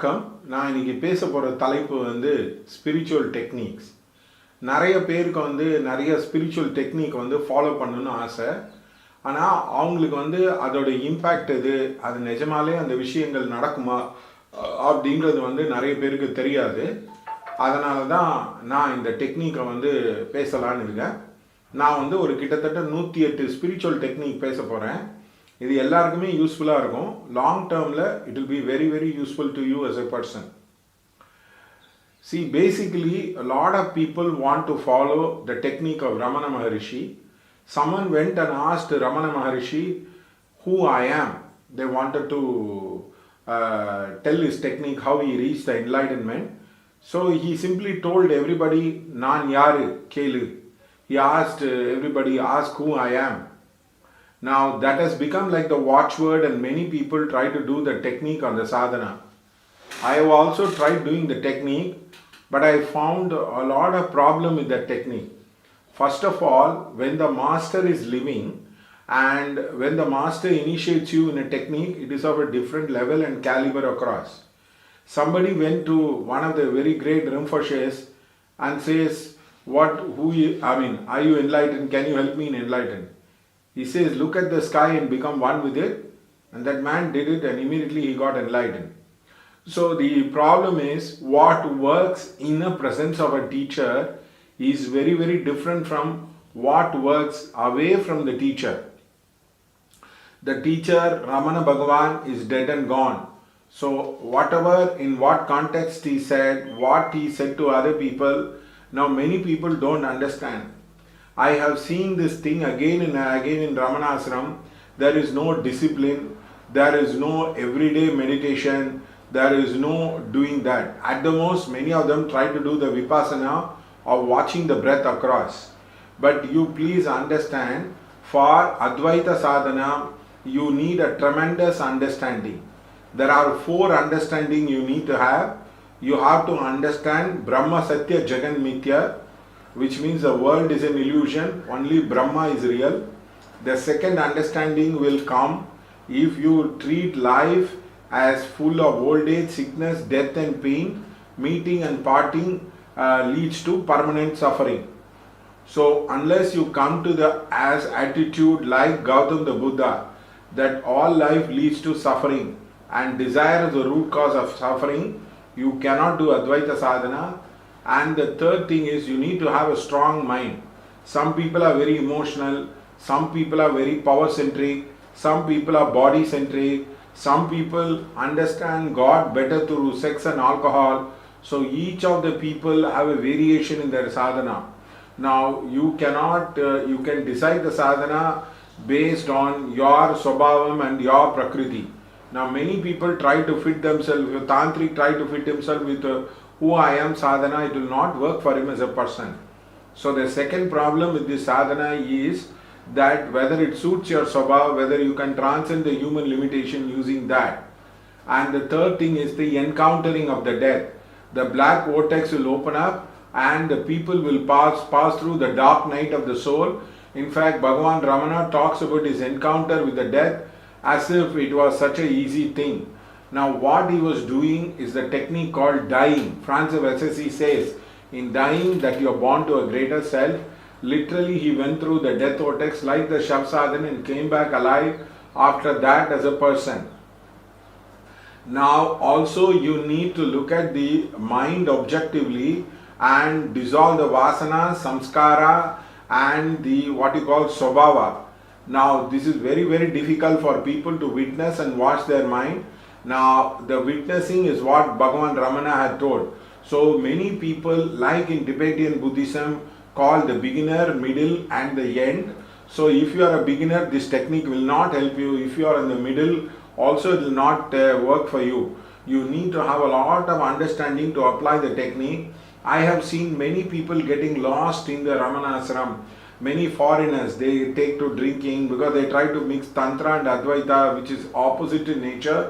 வணக்கம். நான் இன்னைக்கு பேச போகிற தலைப்பு வந்து ஸ்பிரிச்சுவல் டெக்னிக்ஸ். நிறைய பேருக்கு வந்து நிறைய ஸ்பிரிச்சுவல் டெக்னிக் வந்து ஃபாலோ பண்ணணும்னு ஆசை. ஆனால் அவங்களுக்கு வந்து அதோட இம்பேக்ட் எது, அது நிஜமாலே அந்த விஷயங்கள் நடக்குமா அப்படின்றது வந்து நிறைய பேருக்கு தெரியாது. அதனால தான் நான் இந்த டெக்னிக்கை வந்து பேசலான்னு இருக்கேன். நான் வந்து ஒரு கிட்டத்தட்ட 108 ஸ்பிரிச்சுவல் டெக்னிக் பேச போகிறேன். இது எல்லாருக்குமே யூஸ்ஃபுல்லாக இருக்கும். லாங் டேர்மில் it will be very very useful to you as a person. See, basically, a lot of people want to follow the technique of Ramana Maharishi. Someone went and asked Ramana Maharishi who I am. They wanted to tell his technique, how he reached the enlightenment. So he simply told everybody, Naan yaru kelu. He asked everybody, ask who I am. Now that has become like the watchword, and many people try to do the technique on the sadhana. I have also tried doing the technique, but I found a lot of problem with that technique. First of all, when the master is living and when the master initiates you in a technique, it is of a different level and caliber across. Somebody went to one of the very great Rinpoches and says, are you enlightened? Can you help me in enlightenment? He says, look at the sky and become one with it. And that man did it, and immediately he got enlightened. So the problem is, what works in the presence of a teacher is very, very different from what works away from the teacher. The teacher, Ramana Bhagavan, is dead and gone. So whatever, in what context he said, what he said to other people, now many people don't understand. I have seen this thing again and again in Ramana Ashram. There is no discipline, there is no everyday meditation, there is no doing that. At the most, many of them try to do the vipassana of watching the breath across. But you please understand, for Advaita sadhana, you need a tremendous understanding. There are 4 understanding you need to have. You have to understand Brahma Satya Jagan Mithya, which means the world is an illusion, only Brahma is real. The second understanding will come if you treat life as full of old age, sickness, death and pain. Meeting and parting leads to permanent suffering. So unless you come to the as attitude like Gautam the Buddha, that all life leads to suffering and desire is the root cause of suffering, you cannot do Advaita sadhana. And the third thing is, you need to have a strong mind. Some people are very emotional, some people are very power centric, some people are body centric, some people understand God better through sex and alcohol. So each of the people have a variation in their sadhana. Now you can decide the sadhana based on your swabhavam and your prakriti. Now many people try to fit themselves, tantric try to fit himself with who I am sadhana, it will not work for him as a person. So the second problem with this sadhana is that whether it suits your swabhava, whether you can transcend the human limitation using that. And the third thing is the encountering of the death. The black vortex will open up and the people will pass through the dark night of the soul. In fact, Bhagavan Ramana talks about his encounter with the death as if it was such an easy thing. Now what he was doing is the technique called dying. Franz of Assisi says, in dying that you are born to a greater self. Literally he went through the death vortex like the Shavsadhan and came back alive after that as a person. Now also you need to look at the mind objectively and dissolve the vasana, samskara and the what you call swabhava. Now this is very very difficult for people to witness and watch their mind. Now the witnessing is what Bhagavan Ramana had told. So many people, like in Tibetan Buddhism, call the beginner, middle and the end. So if you are a beginner, this technique will not help you. If you are in the middle, also it will not work for you. You need to have a lot of understanding to apply the technique. I have seen many people getting lost in the Ramana Ashram. Many foreigners, they take to drinking because they try to mix Tantra and Advaita, which is opposite in nature.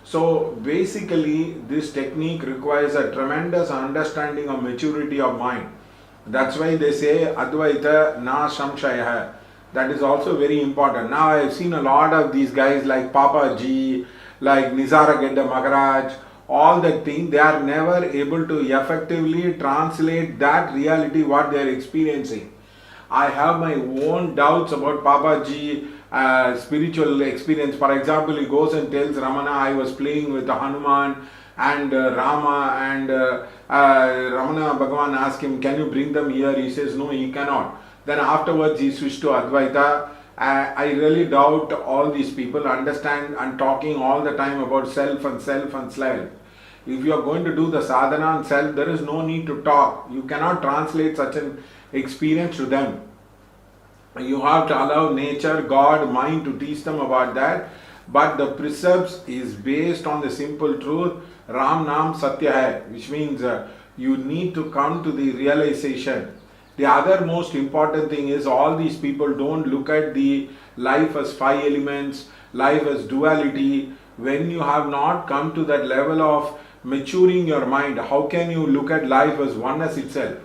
So basically this technique requires a tremendous understanding of maturity of mind. That's why they say Advaita na samshaya. That is also very important. Now I have seen a lot of these guys like Papa Ji, like Nizara Gedda Maharaj, all that thing, they are never able to effectively translate that reality what they are experiencing. I have my own doubts about Papaji spiritual experience. For example, he goes and tells Ramana, I was playing with Hanuman and Rama, and Ramana Bhagavan asked him, can you bring them here? He says, no, he cannot. Then afterwards he switched to Advaita. I really doubt all these people understand and talking all the time about self and self and self. If you are going to do the sadhana and self, there is no need to talk. You cannot translate such an experience to them. You have to allow nature, God, mind to teach them about that. But the precepts is based on the simple truth, Ram Naam Satya Hai, which means you need to come to the realization. The other most important thing is all these people don't look at the life as 5 elements, life as duality. When you have not come to that level of maturing your mind, how can you look at life as oneness itself?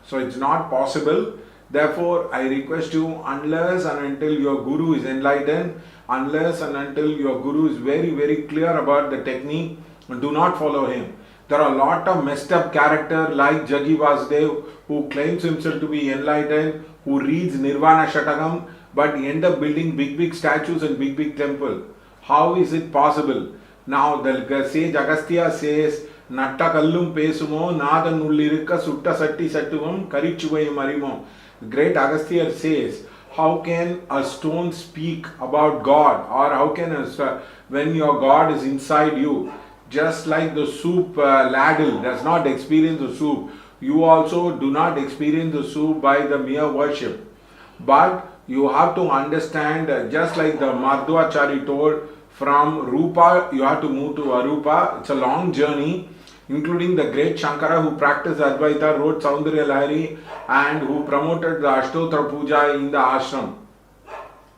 So it's not possible. Therefore, I request you, unless and until your Guru is enlightened, unless and until your Guru is very, very clear about the technique, do not follow him. There are a lot of messed up characters like Jagi Vasudev who claims himself to be enlightened, who reads Nirvana Shatakam, but end up building big statues and big temple. How is it possible? Now the sage Agastya says, Natta Kallum Pesumo, Nadan Ullirika Sutta Satti Sattuvam, Karichuvayam Arimo. The great Agastya says, how can a stone speak about God? Or how can when your God is inside you? Just like the soup ladle does not experience the soup, you also do not experience the soup by the mere worship. But you have to understand, just like the Madhvacharya told, from Rupa you have to move to Arupa. It's a long journey, including the great Shankara who practiced Advaita, wrote Saundarya Lahari, and who promoted the Ashtotra Puja in the ashram.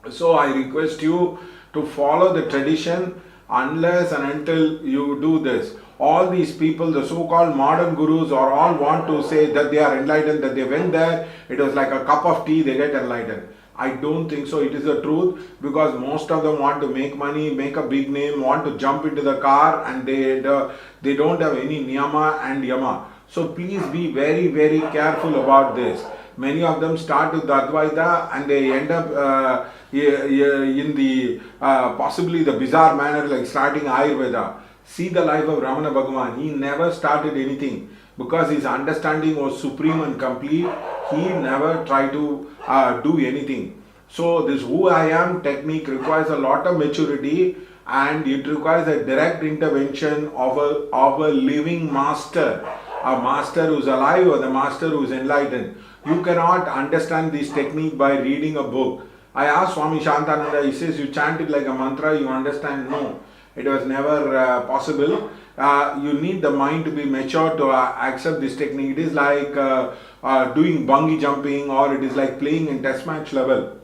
So I request you to follow the tradition. Unless and until you do this, all these people, the so-called modern gurus, are all want to say that they are enlightened, that they went there, it was like a cup of tea, they get enlightened. I don't think so. It is the truth, because most of them want to make money, make a big name, want to jump into the car, and they don't have any niyama and yama. So please be very, very careful about this. Many of them start with the Advaita and they end up in the possibly the bizarre manner like starting Ayurveda. See the life of Ramana Bhagavan. He never started anything because his understanding was supreme and complete. He never tried to do anything. So this who I am technique requires a lot of maturity, and it requires a direct intervention of a living master, a master who is alive or the master who is enlightened. You cannot understand this technique by reading a book. I asked Swami Shantananda, he says, you chant it like a mantra, you understand? No, it was never possible. You need the mind to be mature to accept this technique. It is like doing bungee jumping, or it is like playing in test match level.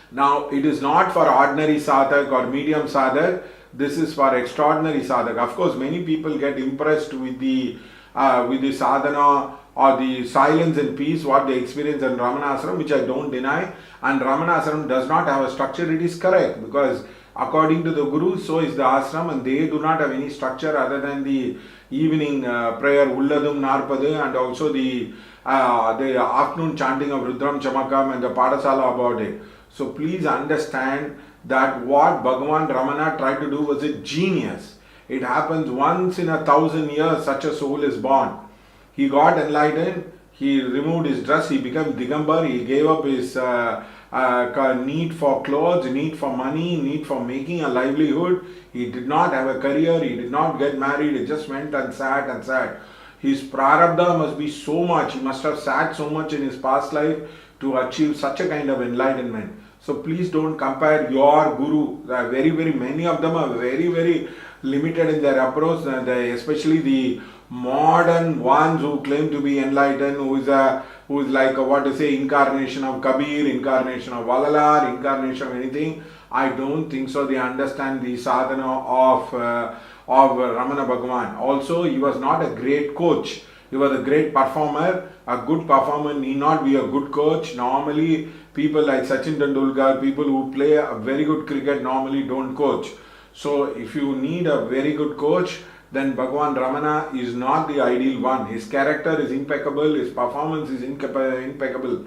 Now, it is not for ordinary sadhak or medium sadhak. This is for extraordinary sadhak. Of course, many people get impressed with the sadhana or the silence and peace what they experience in Ramana Ashram, which I don't deny. And Ramana Ashram does not have a structure. It is correct, because according to the Guru, so is the ashram, and they do not have any structure other than the evening prayer Ulladum Narpadu, and also the afternoon chanting of Rudram Chamakam and the Padasala about it. So please understand that what Bhagavan Ramana tried to do was a genius. It happens once in 1,000 years such a soul is born. He got enlightened, he removed his dress, he became Digambar, he gave up his need for clothes, need for money, need for making a livelihood. He did not have a career, he did not get married, he just went and sat and sat. His prarabdha must be so much, he must have sat so much in his past life to achieve such a kind of enlightenment. So please don't compare your Guru. Very many of them are very limited in their approach, especially the modern ones who claim to be enlightened, who is like incarnation of Kabir, incarnation of Valalar, incarnation of anything. I don't think so. They understand the sadhana of Ramana Bhagavan. Also, he was not a great coach. He was a great performer. A good performer need not be a good coach. Normally, people like Sachin Tendulkar, people who play a very good cricket, normally don't coach. So if you need a very good coach, then Bhagwan Ramana is not the ideal one. His character is impeccable, his performance is impeccable.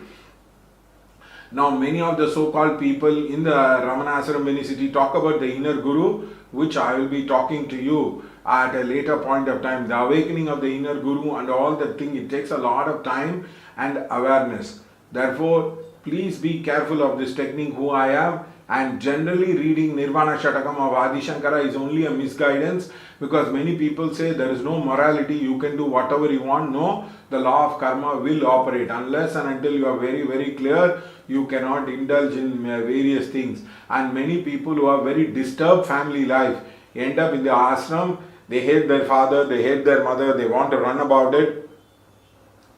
Now many of the so-called people in the Ramana Ashram City talk about the inner guru, which I will be talking to you at a later point of time. The awakening of the inner guru and all that thing, it takes a lot of time and awareness. Therefore, please be careful of this technique who I am, and generally reading Nirvana Shatakam of Adi Shankara is only a misguidance, because many people say there is no morality, you can do whatever you want. No, the law of karma will operate. Unless and until you are very, very clear, you cannot indulge in various things. And many people who have very disturbed family life end up in the ashram. They hate their father, they hate their mother, they want to run about it.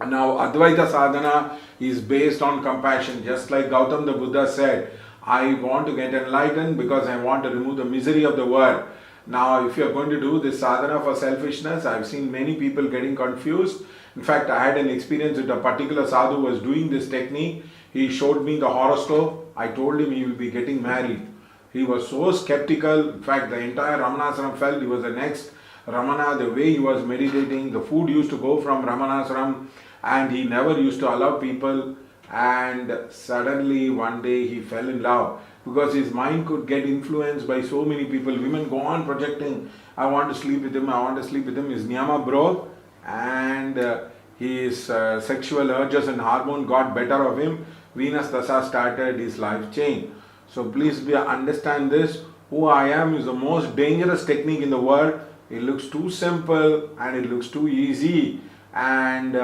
Now Advaita sadhana is based on compassion. Just like Gautam the Buddha said, I want to get enlightened because I want to remove the misery of the world. Now if you are going to do this sadhana for selfishness, I have seen many people getting confused. In fact, I had an experience with a particular sadhu who was doing this technique. He showed me the horoscope. I told him he will be getting married. He was so skeptical. In fact, the entire Ramanasram felt he was the next Ramana. The way he was meditating, the food used to go from Ramanasram, and he never used to allow people. And suddenly one day he fell in love, because his mind could get influenced by so many people. Women go on projecting, I want to sleep with him, I want to sleep with him. His niyama broke, and his sexual urges and hormone got better of him. Venus Dasa started, his life changed. So please understand this. Who I am is the most dangerous technique in the world. It looks too simple and it looks too easy, and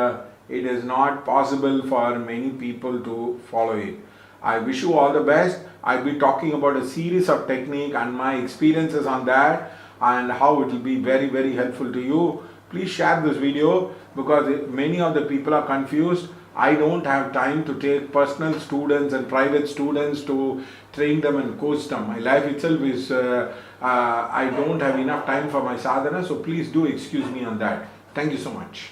it is not possible for many people to follow it. I wish you all the best. I'll be talking about a series of technique and my experiences on that, and how it will be very, very helpful to you. Please share this video, because many of the people are confused. I don't have time to take personal students and private students to train them and coach them. My life itself is, I don't have enough time for my sadhana, so please do excuse me on that. Thank you so much.